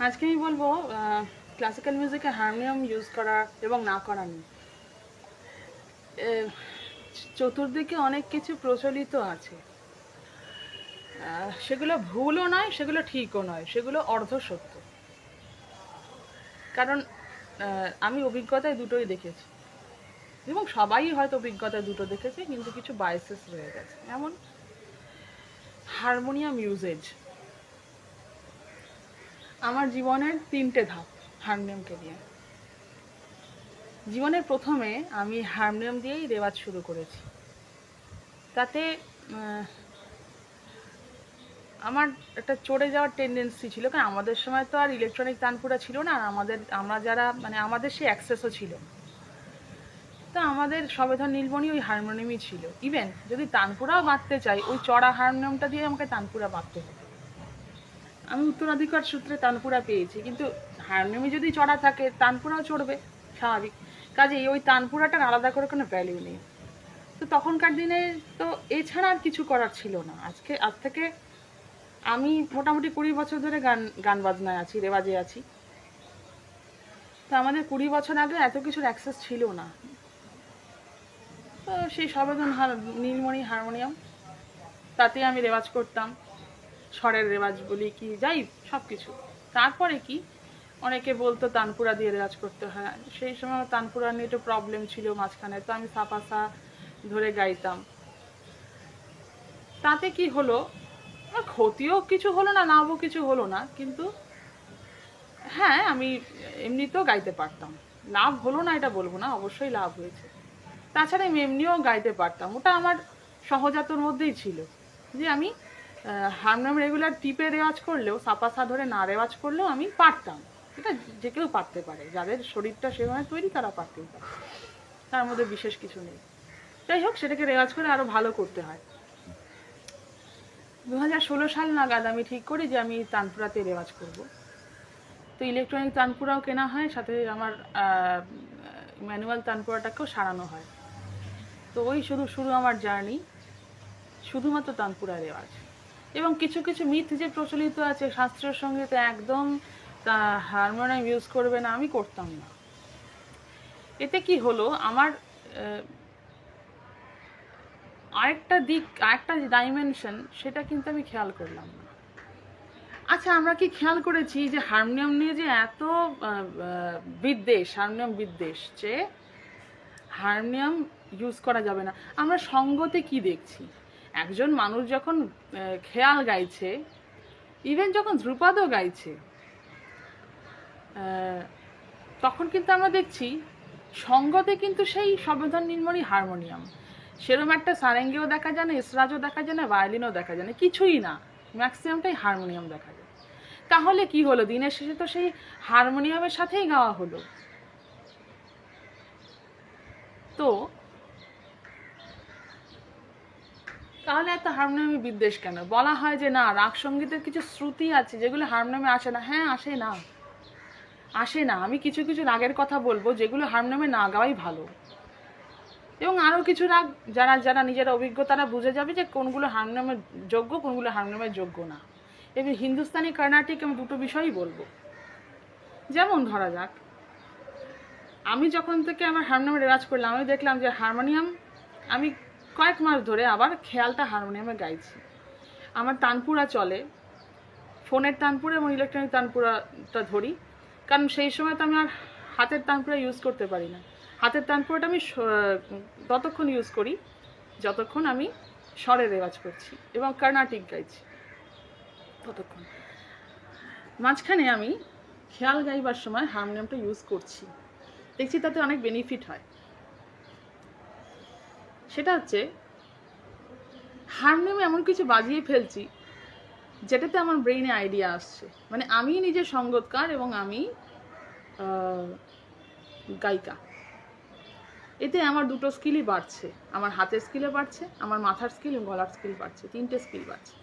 আজকে আমি বলবো ক্লাসিক্যাল মিউজিকে হারমোনিয়াম ইউজ করা এবং না করা নিয়ে। চতুর্দিকে অনেক কিছু প্রচলিত আছে, সেগুলো ভুলও নয়, সেগুলো ঠিকও নয়, সেগুলো অর্ধসত্য। কারণ আমি অভিজ্ঞতায় দুটোই দেখেছি, এবং সবাই হয়তো অভিজ্ঞতায় দুটো দেখেছে, কিন্তু কিছু বায়াসেস রয়ে গেছে। যেমন হারমোনিয়াম ইউজেজ, আমার জীবনের 3টে ধাপ হারমোনিয়ামকে নিয়ে। জীবনের প্রথমে আমি হারমোনিয়াম দিয়েই রেওয়াজ শুরু করেছি। তাতে আমার একটা চড়ে যাওয়ার টেন্ডেন্সি ছিল, কারণ আমাদের সময় তো আর ইলেকট্রনিক তানপুরা ছিল না, আর আমরা যারা আমাদের সেই অ্যাক্সেসও ছিল। তো আমাদের সবেধন নীলমণি ওই হারমোনিয়ামই ছিল। ইভেন যদি তানপুরাও বাঁধতে চাই, ওই চড়া হারমোনিয়ামটা দিয়ে আমাকে তানপুরা বাঁধতে হতো। আমি উত্তরাধিকার সূত্রে তানপুরা পেয়েছি, কিন্তু হারমোনিয়ামে যদি চড়া থাকে তানপুরাও চড়বে, স্বাভাবিক। কাজেই ওই তানপুরাটার আলাদা করে কোনো ভ্যালিউ নেই। তো তখনকার দিনে তো এছাড়া আর কিছু করার ছিল না। আজ থেকে আমি মোটামুটি 20 বছর ধরে গান বাজনায় আছি, রেওয়াজে আছি। তো আমাদের 20 বছর আগে এত কিছুর অ্যাক্সেস ছিল না। তো সেই সবেধন নীলমণি হারমোনিয়াম, তাতে আমি রেওয়াজ করতাম। স্বরের রেওয়াজ বলি কি যাই সব কিছু। তারপরে কি, অনেকে বলতো তানপুরা দিয়ে রেওয়াজ করতে হয়। সেই সময় তানপুরা নিয়ে একটু প্রবলেম ছিল মাঝখানে, তো আমি সাপাসা ধরে গাইতাম। তাতে কি হলো, ক্ষতিও কিছু হলো না, লাভও কিছু হলো না, কিন্তু হ্যাঁ আমি এমনিতেও গাইতে পারতাম। লাভ হলো না এটা বলবো না, অবশ্যই লাভ হয়েছে। তাছাড়া আমি এমনিও গাইতে পারতাম, ওটা আমার সহজাতর মধ্যেই ছিল যে আমি হারমোনিয়াম রেগুলার টিপে রেওয়াজ করলেও, সাপাসা ধরে না রেওয়াজ করলেও আমি পারতাম। এটা যে কেউ পারতে পারে, যাদের শরীরটা সেভাবে তৈরি তারা পারতেই পারে, তার মধ্যে বিশেষ কিছু নেই। যাই হোক, সেটাকে রেওয়াজ করে আরও ভালো করতে হয়। 2016 সাল নাগাদ আমি ঠিক করি যে আমি তানপুরাতে রেওয়াজ করব। তো ইলেকট্রনিক তানপুরাও কেনা হয়, সাথে আমার ম্যানুয়াল তানপুরাটাকেও সারানো হয়। তো ওই শুরু আমার জার্নি শুধুমাত্র তানপুরা রেওয়াজ। এবং কিছু কিছু মিথ যে প্রচলিত আছে, শাস্ত্রীয় সঙ্গীতে একদম হারমোনিয়াম ইউজ করবে না, আমি করতাম না। এতে কি হলো, আমার আরেকটা দিক, আরেকটা ডাইমেনশন, সেটা কিন্তু আমি খেয়াল করলাম না। আচ্ছা, আমরা কি খেয়াল করেছি যে হারমোনিয়াম নিয়ে যে এত বিদ্বেষ, হারমোনিয়াম বিদ্বেষ, যে হারমোনিয়াম ইউজ করা যাবে না? আমরা সঙ্গতে কি দেখছি, একজন মানুষ যখন খেয়াল গাইছে, ইভেন যখন ধ্রুপদও গাইছে, তখন কিন্তু আমরা দেখছি সঙ্গতে কিন্তু সেই সবেধন নীলমণি হারমোনিয়াম। সেরকম একটা সারেঙ্গেও দেখা যায় না, এসরাজও দেখা যায় না, ভায়োলিনও দেখা যায় না, কিছুই না, ম্যাক্সিমামটাই হারমোনিয়াম দেখা যায়। তাহলে কি হলো, দিনের শেষে তো সেই হারমোনিয়ামের সাথেই গাওয়া হলো। তো তাহলে এত হারমোনিয়ামে বিদ্বেষ কেন? বলা হয় যে না, রাগ সঙ্গীতের কিছু শ্রুতি আছে যেগুলো হারমোনিয়ামে আসে না। হ্যাঁ, আসে না, আসে না। আমি কিছু কিছু রাগের কথা বলবো যেগুলো হারমোনিয়ামে না গাওয়াই ভালো। এবং আরও কিছু রাগ যারা যারা নিজেরা অভিজ্ঞ তারা বুঝে যাবে যে কোনগুলো হারমোনিয়ামের যোগ্য, কোনগুলো হারমোনিয়ামের যোগ্য না। এবং হিন্দুস্তানি কর্ণাটিক আমি দুটো বিষয়ই বলবো। যেমন ধরা যাক, আমি যখন থেকে আমার হারমোনিয়ামে রেওয়াজ করলাম, আমি দেখলাম যে হারমোনিয়াম আমি কয়েক মাস ধরে আবার খেয়ালটা হারমোনিয়ামে গাইছি। আমার তানপুরা চলে, ফোনের তানপুরা এবং ইলেকট্রনিক তানপুরাটা ধরি, কারণ সেই সময় তো আমি আর হাতের তানপুরা ইউজ করতে পারি না। হাতের তানপুরাটা আমি ততক্ষণ ইউজ করি যতক্ষণ আমি স্বরে রেওয়াজ করছি এবং কর্ণাটিক গাইছি, ততক্ষণ। মাঝখানে আমি খেয়াল গাইবার সময় হারমোনিয়ামটা ইউজ করছি, দেখছি তাতে অনেক বেনিফিট হয়। সেটা হচ্ছে হারমোনিয়ামে এমন কিছু বাজিয়ে ফেলছি যেটাতে আমার ব্রেইনে আইডিয়া আসছে, মানে আমি নিজে সঙ্গতকার এবং আমি গায়িকা। এতে আমার দুটো স্কিলই বাড়ছে, আমার হাতের স্কিলও বাড়ছে, আমার মাথার স্কিল এবং গলার স্কিল বাড়ছে, 3টে স্কিল বাড়ছে।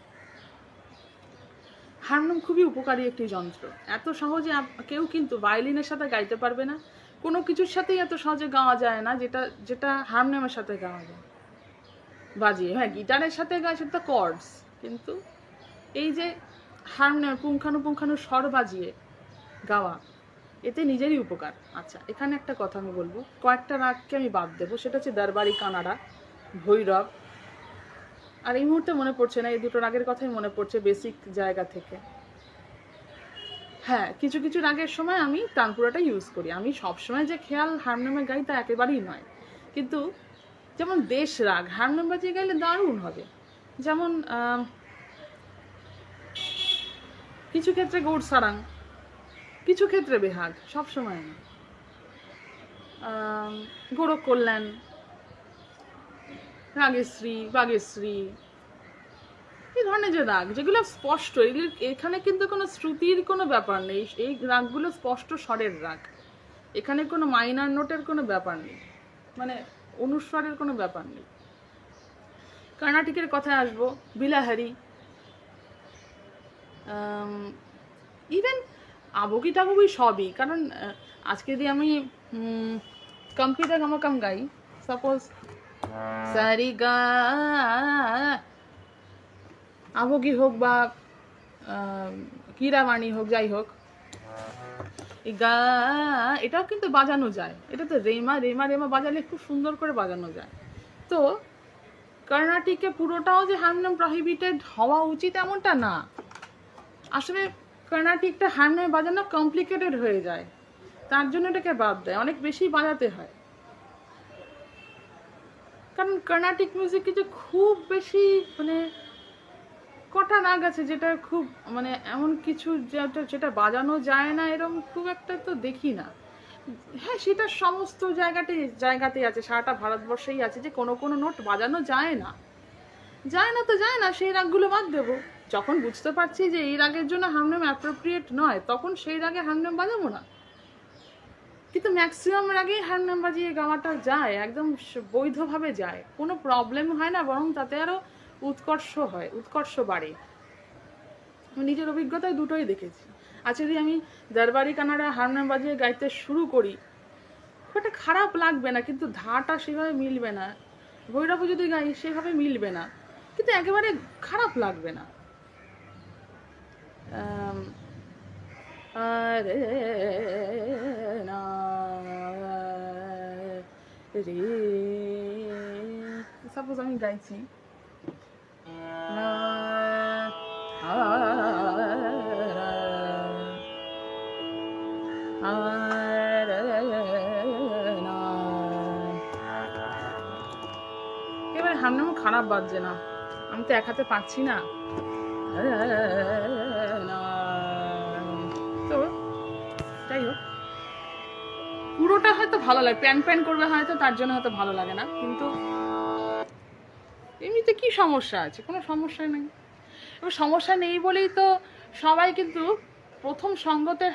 হারমোনিয়াম খুবই উপকারী একটি যন্ত্র। এত সহজে কেউ কিন্তু ভায়োলিনের সাথে গাইতে পারবে না, কোনো কিছুর সাথেই এত সহজে গাওয়া যায় না যেটা যেটা হারমোনিয়ামের সাথে গাওয়া যায় বাজিয়ে। হ্যাঁ, গিটারের সাথে গায় সেটা কর্ডস, কিন্তু এই যে হারমোনিয়াম পুঙ্খানুপুঙ্খানু স্বর বাজিয়ে গাওয়া, এতে নিজেরই উপকার। আচ্ছা, এখানে একটা কথা আমি বলবো, কয়েকটা রাগকে আমি বাদ দেবো, সেটা হচ্ছে দরবারি কানাড়া, ভৈরব, আর এই মুহূর্তে মনে পড়ছে না, এই দুটো রাগের কথাই মনে পড়ছে বেসিক জায়গা থেকে। হ্যাঁ, কিছু কিছু রাগের সময় আমি তানপুরাটা ইউজ করি। আমি সবসময় যে খেয়াল হারমোনিয়ামে গাই তা একেবারেই নয়, কিন্তু যেমন দেশ রাগ হারমোনিয়াম বাজিয়ে গাইলে দারুণ হবে। যেমন কিছু ক্ষেত্রে গৌড় সারাং, কিছু ক্ষেত্রে বেহাগ, সবসময় না। গোরখ কল্যাণ, রাগেশ্রী, বাগেশ্রী, এই ধরনের যে রাগ যেগুলো স্পষ্ট, এখানে কিন্তু কোনো শ্রুতির কোনো ব্যাপার নেই, এই রাগগুলো স্পষ্ট স্বরের রাগ, এখানে কোনো মাইনার নোটের কোনো ব্যাপার নেই, মানে অনুস্বরের কোনো ব্যাপার নেই। কর্ণাটিকের কথায় আসবো, বিলাহারি, ইভেন আবকি টাবকি সবই। কারণ আজকে যদি আমি কম্পিউটার গামাকাম গাই, সাপোজ সারি গা আবকি হোক বা কিরাবাণী হোক, যাই হোক, গা এটাও কিন্তু বাজানো যায়, এটা তো রেমা রেমা রেমা বাজালে খুব সুন্দর করে বাজানো যায়। তো কর্ণাটিকে পুরোটাও যে হারমোনিয়াম প্রহিবিটেড হওয়া উচিত এমনটা না, আসলে কর্ণাটিকটা হারমোনিয়ামে বাজানো কমপ্লিকেটেড হয়ে যায়, তার জন্য এটাকে বাদ দেয়, অনেক বেশি বাজাতে হয়। কারণ কর্ণাটিক মিউজিক কিছু খুব বেশি মানে কটা রাগ আছে যেটা খুব মানে এমন কিছু যেটা বাজানো যায় না, এরকম খুব একটা তো দেখি না। হ্যাঁ, সেটা সমস্ত জায়গাতেই আছে, সারাটা ভারতবর্ষেই আছে যে কোনো কোনো নোট বাজানো যায় না, যায় না তো যায় না, সেই রাগগুলো বাদ দেবো। যখন বুঝতে পারছি যে এই রাগের জন্য হারমোনিয়াম অ্যাপ্রোপ্রিয়েট নয়, তখন সেই রাগে হারমোনিয়াম বাজাবো না। কিন্তু ম্যাক্সিমাম রাগেই হারমোনিয়াম বাজিয়ে গাওয়াটা যায়, একদম বৈধভাবে যায়, কোনো প্রবলেম হয় না, বরং তাতে আরও উৎকর্ষ হয়, উৎকর্ষ বাড়ে। আমি নিজের অভিজ্ঞতায় দুটোই দেখেছি। আচ্ছা, যদি আমি দরবারি কানাড়া হারমোনিয়াম বাজিয়ে গাইতে শুরু করি, খুব একটা খারাপ লাগবে না, কিন্তু ধাটা সেভাবে মিলবে না। ভৈরবও যদি গাই সেভাবে মিলবে না, কিন্তু একেবারে খারাপ লাগবে না। সাপোজ আমি গাইছি এবারে হারমোনিয়াম খারাপ বাজছে না, আমি তো এক হাতে পাচ্ছি না, তো যাই হোক, পুরোটা হয়তো ভালো লাগে, প্যান প্যান করবে হয়তো, তার জন্য হয়তো ভালো লাগে না, কিন্তু এমনিতে কি সমস্যা আছে? কোনো সমস্যা নেই। এবার সমস্যা নেই বলেই তো সবাই কিন্তু প্রথম সঙ্গতের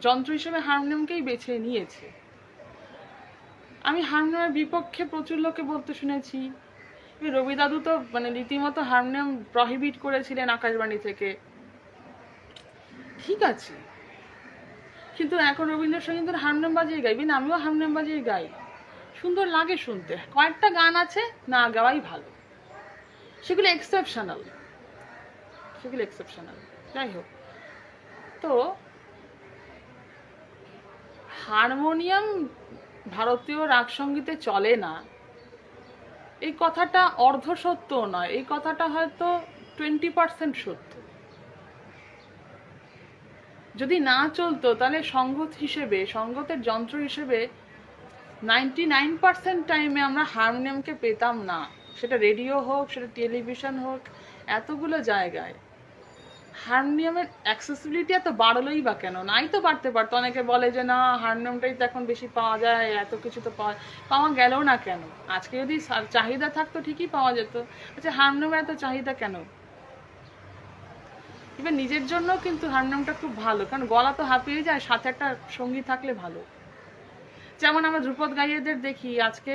যন্ত্র হিসেবে হারমোনিয়ামকেই বেছে নিয়েছে। আমি হারমোনিয়ামের বিপক্ষে প্রচুর লোকে বলতে শুনেছি। রবি দাদু তো মানে রীতিমতো হারমোনিয়াম প্রহিবিট করেছিলেন আকাশবাণী থেকে, ঠিক আছে, কিন্তু এখন রবীন্দ্রসঙ্গীতের হারমোনিয়াম বাজিয়ে গাইবেন, আমিও হারমোনিয়াম বাজিয়ে গাই, সুন্দর লাগে শুনতে। কয়েকটা গান আছে না গাওয়াই ভালো, সেগুলো এক্সেপশনাল, সেগুলো এক্সেপশনাল। যাই হোক, তো হারমোনিয়াম ভারতীয় রাগ সঙ্গীতে চলে না এই কথাটা অর্ধ সত্য নয়, এই কথাটা হয়তো 20% সত্য। যদি না চলতো তাহলে সঙ্গত হিসেবে, সঙ্গতের যন্ত্র হিসেবে 99% টাইমে আমরা হারমোনিয়ামকে পেতাম না, সেটা রেডিও হোক, সেটা টেলিভিশন হোক, এতগুলো জায়গায় হারমোনিয়ামের অ্যাক্সেসিবিলিটি এত বাড়লোই বা কেন? নাই তো বাড়তে পারতো। অনেকে বলে যে না, হারমোনিয়ামটাই তো এখন বেশি পাওয়া যায়, এত কিছু তো পাওয়া গেল না কেন? আজকে যদি চাহিদা থাকতো ঠিকই পাওয়া যেত। আচ্ছা, হারমোনিয়ামের এত চাহিদা কেন? এবার নিজের জন্য কিন্তু হারমোনিয়ামটা খুব ভালো, কারণ গলা তো হাঁপিয়ে যায়, সাথে একটা সঙ্গী থাকলে ভালো। যেমন আমরা ধ্রুপদ গাইয়েদের দেখি, আজকে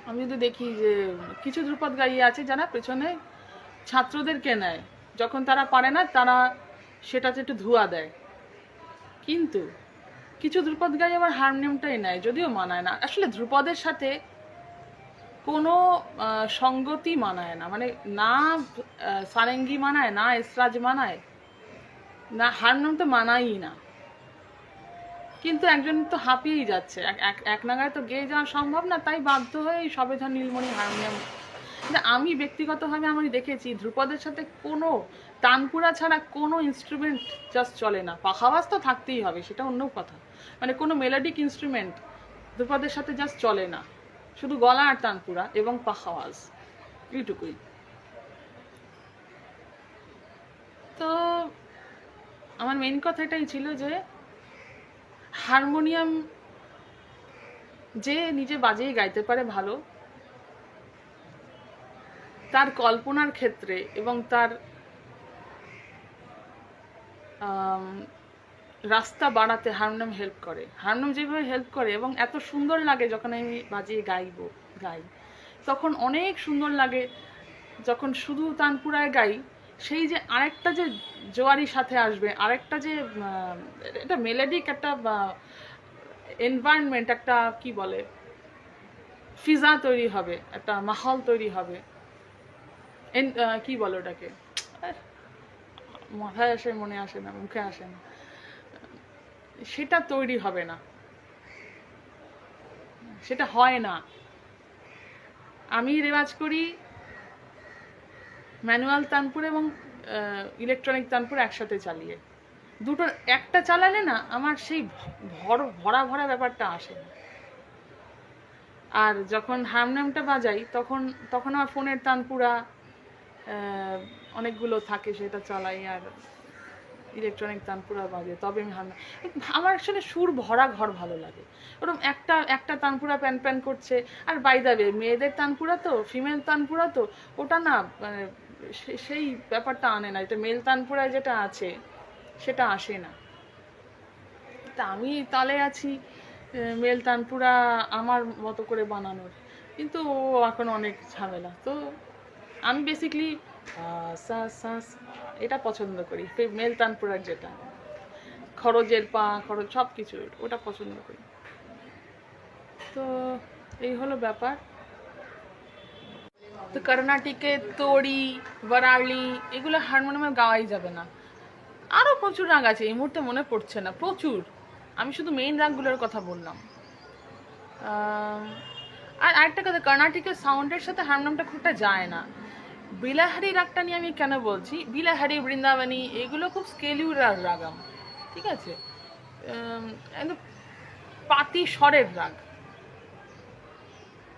আমি যদি দেখি যে কিছু ধ্রুপদ গাইয়ে আছে যারা পেছনে ছাত্রদেরকে নেয়, যখন তারা পারে না তারা সেটাতে একটু ধোঁয়া দেয়, কিন্তু কিছু ধ্রুপদ গাই আবার হারমোনিয়ামটাই নেয়, যদিও মানায় না। আসলে ধ্রুপদের সাথে কোনো সঙ্গতি মানায় না, মানে না সারেঙ্গি মানায়, না এসরাজ মানায়, না, হারমোনিয়াম তো মানাই না, কিন্তু একজন তো হাঁপিয়েই যাচ্ছে, এক নাগায় তো গেয়ে যাওয়া সম্ভব না, তাই বাধ্য হয়ে এই সবেধা নীলমণি হারমোনিয়াম। কিন্তু আমি ব্যক্তিগতভাবে আমি দেখেছি ধ্রুপদের সাথে কোনো তানপুরা ছাড়া কোনো ইনস্ট্রুমেন্ট জাস্ট চলে না। পাখাওয়াজ তো থাকতেই হবে, সেটা অন্য কথা, মানে কোনো মেলোডিক ইনস্ট্রুমেন্ট ধ্রুপদের সাথে জাস্ট চলে না, শুধু গলা আর তানপুরা এবং পাখাওয়াজ, এইটুকুই। তো আমার মেইন কথা এটাই ছিল যে হারমোনিয়াম যে নিজে বাজিয়ে গাইতে পারে ভালো, তার কল্পনার ক্ষেত্রে এবং তার রাস্তা বাড়াতে হারমোনিয়াম হেল্প করে। হারমোনিয়াম যেভাবে হেল্প করে এবং এত সুন্দর লাগে যখন আমি বাজিয়ে গাই, তখন অনেক সুন্দর লাগে। যখন শুধু তানপুরায় গাই, সেই যে আরেকটা যে জোয়ারি সাথে আসবে, আরেকটা যে এটা মেলোডিক একটা এনভায়রনমেন্ট, একটা কি বলে ফিজা তৈরি হবে, একটা মাহল তৈরি হবে, কি বলে ওটাকে, মাথায় আসে, মনে আসে না, মুখে আসে না, সেটা তৈরি হবে না, সেটা হয় না। আমি রেওয়াজ করি ম্যানুয়াল তানপুর এবং ইলেকট্রনিক তানপুর একসাথে চালিয়ে, দুটোর একটা চালালে না আমার সেই ভরা ভরা ব্যাপারটা আসে না। আর যখন হারমোনিয়ামটা বাজাই তখন তখন আমার ফোনের তানপুরা অনেকগুলো থাকে, সেটা চালাই, আর ইলেকট্রনিক তানপুরা বাজে, তবে আমি আমার আসলে সুর ভরা ঘর ভালো লাগে। ওরকম একটা তানপুরা প্যান প্যান করছে, আর বাই দ্য ওয়ে মেয়েদের তানপুরা তো, ফিমেল তানপুরা তো, ওটা না মানে সেই ব্যাপারটা আনে না, এটা মেল তানপুরায় যেটা আছে সেটা আসে না। তা আমি তালে আছি মেল তানপুরা আমার মতো করে বানানোর, কিন্তু ও এখন অনেক ঝামেলা। তো আমি বেসিকলি এটা পছন্দ করি, মেল তানপুরার যেটা খরচের পা খরচ সব কিছু, ওটা পছন্দ করি। তো এই হলো ব্যাপার। তো কর্ণাটিকে তোড়ি, বারালি, এগুলো হারমোনিয়ামে গাওয়াই যাবে না। আরও প্রচুর রাগ আছে, এই মুহূর্তে মনে পড়ছে না, প্রচুর। আমি শুধু মেইন রাগগুলোর কথা বললাম। আর আরেকটা কথা, কর্ণাটিকের সাউন্ডের সাথে হারমোনিয়ামটা খুব একটা যায় না। বিলাহারি রাগটা নিয়ে আমি কেন বলছি, বিলাহারি, বৃন্দাবনী, এগুলো খুব স্কেলিউরার রাগাম, ঠিক আছে, একদম পাতি স্বরের রাগ।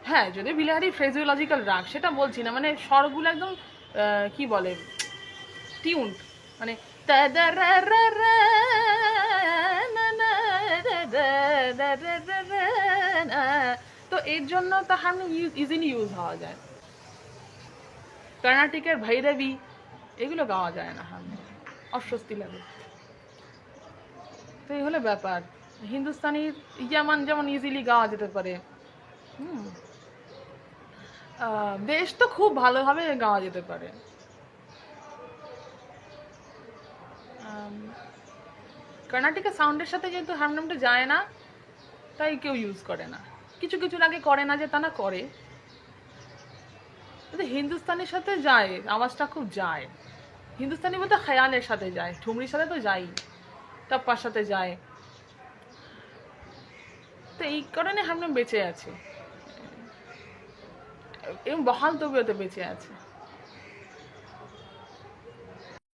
হ্যাঁ, যদি বিলাহারি ফ্রেজিওলজিক্যাল রাগ সেটা বলছি না, মানে স্বরগুলো একদম কি বলে টিউন, মানে তো এর জন্য তো হারমোনিয়াম ইজিলি ইউজ হওয়া যায়। কর্ণাটিকের ভৈরবী এগুলো গাওয়া যায় না হারমোনিয়াম, অস্বস্তি লাগে। তো এই হলো ব্যাপার। হিন্দুস্তানির যেমন ইজিলি গাওয়া যেতে পারে, বেশ তো খুব ভালোভাবে গাওয়া যেতে পারে। কর্ণাটিকের সাউন্ডের সাথে যেহেতু হারমোনিয়ামটা যায় না, তাই কেউ ইউজ করে না। কিছু কিছু আগে করে না যে তা না করে, কিন্তু হিন্দুস্তানির সাথে যায়, আওয়াজটা খুব যায়। হিন্দুস্তানি বলতে খেয়ালের সাথে যায়, ঠুমরির সাথে তো যাই, টপ্পার সাথে যায়। তো এই কারণে হারমোনিয়াম বেঁচে আছে এবং বহাল তবিয়তে বেঁচে আছে।